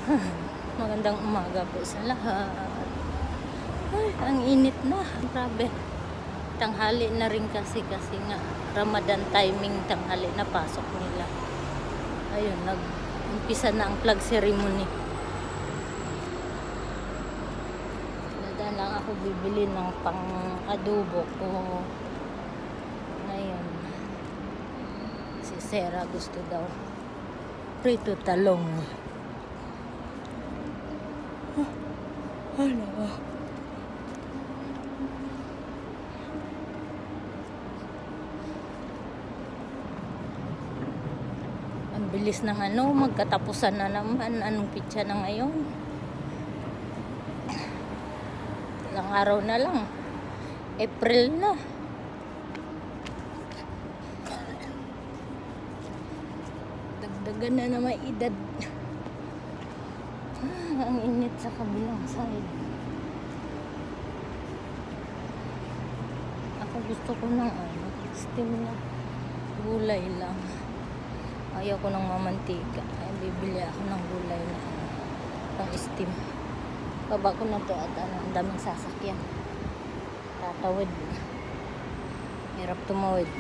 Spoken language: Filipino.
Magandang umaga po sa lahat. Ay, ang init na. Grabe. Tanghali na rin kasi nga Ramadan timing, tanghali na pasok nila. Ayun, nag-umpisa na ang flag ceremony. Dadaan lang ako bibili ng pang-adobo ko. Ngayon, si Sarah gusto daw prito talong. Ano ba? Ang bilis ng magkatapusan na naman. Anong pitsa na ngayon? Ilang araw na lang. April na. Dagdagan na naman edad. Ang init sa kabilang side. Ako gusto ko ng steam na gulay lang. Ayaw ko ng mamantika. Ay, bibili ako ng gulay na pang steam. Baba ko na to at ang daming sasakyan. Tatawid. Hirap tumawid.